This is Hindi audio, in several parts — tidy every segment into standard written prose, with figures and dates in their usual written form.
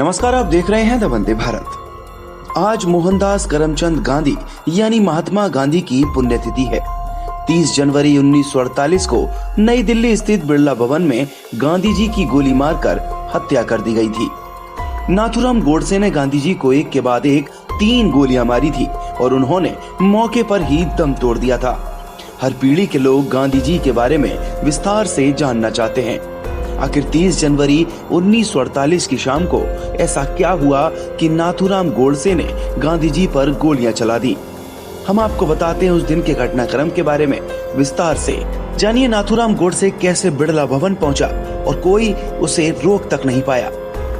नमस्कार, आप देख रहे हैं द वंदे भारत। आज मोहनदास करमचंद गांधी यानी महात्मा गांधी की पुण्यतिथि है। 30 जनवरी 1948 को नई दिल्ली स्थित बिरला भवन में गांधी जी की गोली मारकर हत्या कर दी गई थी। नाथूराम गोडसे ने गांधी जी को एक के बाद एक 3 गोलियां मारी थी और उन्होंने मौके पर ही दम तोड़ दिया था। हर पीढ़ी के लोग गांधी जी के बारे में विस्तार से जानना चाहते हैं। आखिर 30 जनवरी 1948 की शाम को ऐसा क्या हुआ कि नाथूराम गोडसे ने गांधी जी पर गोलियां चला दी। हम आपको बताते हैं उस दिन के घटनाक्रम के बारे में विस्तार से। जानिए नाथूराम गोडसे कैसे बिरला भवन पहुंचा और कोई उसे रोक तक नहीं पाया।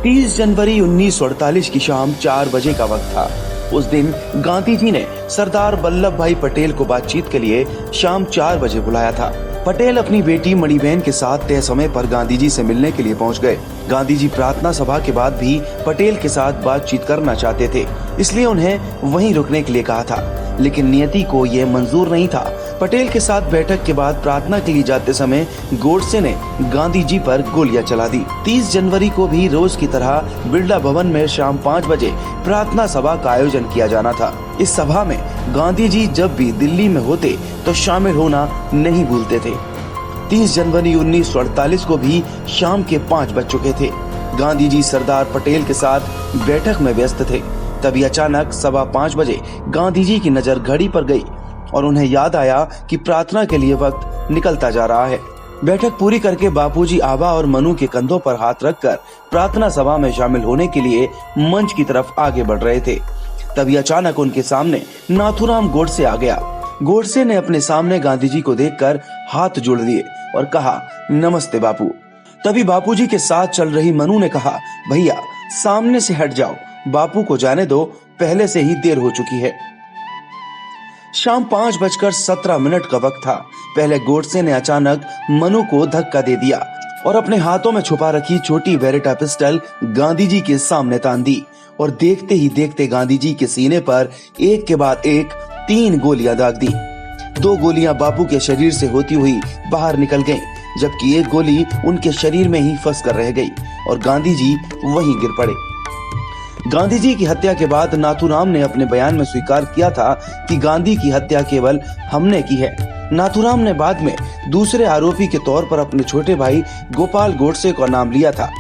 30 जनवरी 1948 की शाम 4 बजे का वक्त था। उस दिन गांधी जी ने सरदार वल्लभ भाई पटेल को बातचीत के लिए शाम 4 बजे बुलाया था। पटेल अपनी बेटी मणिबेन के साथ तय समय पर गांधी जी से मिलने के लिए पहुंच गए। गांधी जी प्रार्थना सभा के बाद भी पटेल के साथ बातचीत करना चाहते थे, इसलिए उन्हें वहीं रुकने के लिए कहा था, लेकिन नियति को यह मंजूर नहीं था। पटेल के साथ बैठक के बाद प्रार्थना के लिए जाते समय गोडसे ने गांधी जी पर गोलियां चला दी। 30 जनवरी को भी रोज की तरह बिरला भवन में शाम 5 बजे प्रार्थना सभा का आयोजन किया जाना था। इस सभा में गांधी जी जब भी दिल्ली में होते तो शामिल होना नहीं भूलते थे। 30 जनवरी 1948 को भी शाम के 5 बज चुके थे। गांधी जी सरदार पटेल के साथ बैठक में व्यस्त थे। तभी अचानक 5:15 बजे गांधी जी की नजर घड़ी पर गई और उन्हें याद आया कि प्रार्थना के लिए वक्त निकलता जा रहा है। बैठक पूरी करके बापूजी आबा और मनु के कंधों पर हाथ रखकर प्रार्थना सभा में शामिल होने के लिए मंच की तरफ आगे बढ़ रहे थे। तभी अचानक उनके सामने नाथूराम गोडसे आ गया। गोडसे ने अपने सामने गांधी जी को देखकर हाथ जोड़ दिए और कहा, नमस्ते बापू। तभी बापूजी के साथ चल रही मनु ने कहा, भैया सामने से हट जाओ, बापू को जाने दो, पहले से ही देर हो चुकी है। शाम 5:17 का वक्त था। पहले गोडसे ने अचानक मनु को धक्का दे दिया और अपने हाथों में छुपा रखी छोटी बेरेटा पिस्टल गांधी जी के सामने तान दी और देखते ही देखते गांधी जी के सीने पर एक के बाद एक 3 गोलियां दाग दी। 2 गोलियां बापू के शरीर से होती हुई बाहर निकल गईं, जबकि एक गोली उनके शरीर में ही फंस कर रह गई और गांधी जी वहीं गिर पड़े। गांधी जी की हत्या के बाद नाथूराम ने अपने बयान में स्वीकार किया था कि गांधी की हत्या केवल हमने की है। नाथूराम ने बाद में दूसरे आरोपी के तौर पर अपने छोटे भाई गोपाल गोडसे का नाम लिया था।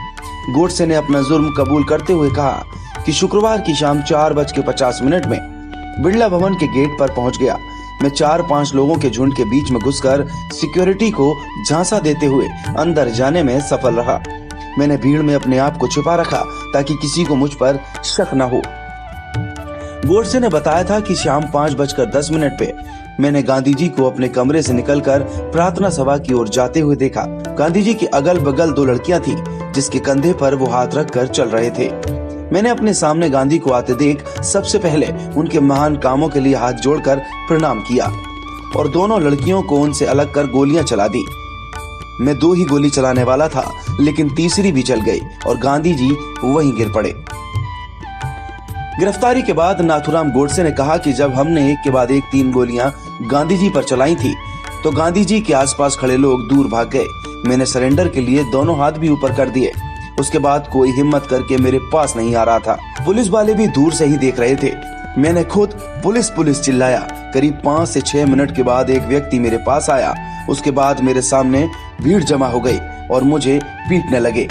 गोडसे ने अपना जुर्म कबूल करते हुए कहा कि शुक्रवार की शाम 4:50 में बिरला भवन के गेट पर पहुंच गया। मैं 4-5 लोगों के झुंड के बीच में घुसकर सिक्योरिटी को झांसा देते हुए अंदर जाने में सफल रहा। मैंने भीड़ में अपने आप को छुपा रखा ताकि किसी को मुझ पर शक न हो। गोडसे ने बताया था कि शाम 5:10 पे मैंने गांधी जी को अपने कमरे से निकलकर प्रार्थना सभा की ओर जाते हुए देखा। गांधी जी के अगल बगल 2 लड़कियां थी जिसके कंधे पर वो हाथ रखकर चल रहे थे। मैंने अपने सामने गांधी को आते देख सबसे पहले उनके महान कामों के लिए हाथ जोड़कर प्रणाम किया और दोनों लड़कियों को उनसे अलग कर गोलियां चला दी। मैं 2 ही गोली चलाने वाला था, लेकिन तीसरी भी चल गई और गांधी जी वहीं गिर पड़े। गिरफ्तारी के बाद नाथूराम गोडसे ने कहा कि जब हमने एक के बाद एक 3 गोलियां गांधी जी पर चलाई थी तो गांधी जी के आसपास खड़े लोग दूर भाग गए। मैंने सरेंडर के लिए दोनों हाथ भी ऊपर कर दिए। उसके बाद कोई हिम्मत करके मेरे पास नहीं आ रहा था। पुलिस वाले भी दूर से ही देख रहे थे। मैंने खुद पुलिस पुलिस चिल्लाया। करीब 5 से 6 मिनट के बाद एक व्यक्ति मेरे पास आया। उसके बाद मेरे सामने भीड़ जमा हो गई और मुझे पीटने लगे।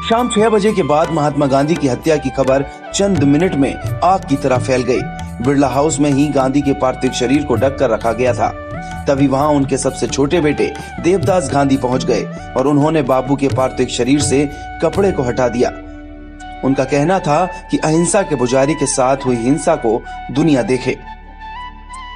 शाम 6 बजे के बाद महात्मा गांधी की हत्या की खबर चंद मिनट में आग की तरह फैल गई। बिरला हाउस में ही गांधी के पार्थिव शरीर को ढक कर रखा गया था। तभी वहां उनके सबसे छोटे बेटे देवदास गांधी पहुंच गए और उन्होंने बापू के पार्थिव शरीर से कपड़े को हटा दिया। उनका कहना था कि अहिंसा के पुजारी के साथ हुई हिंसा को दुनिया देखे।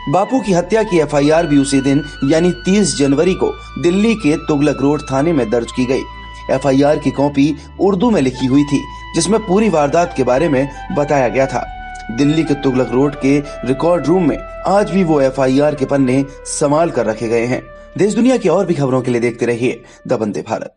बापू की हत्या की एफआईआर भी उसी दिन यानी 30 जनवरी को दिल्ली के तुगलक रोड थाने में दर्ज की गई। एफआईआर की कॉपी उर्दू में लिखी हुई थी, जिसमें पूरी वारदात के बारे में बताया गया था। दिल्ली के तुगलक रोड के रिकॉर्ड रूम में आज भी वो एफआईआर के पन्ने संभाल कर रखे गए हैं। देश दुनिया की और भी खबरों के लिए देखते रहिए द वंदे भारत।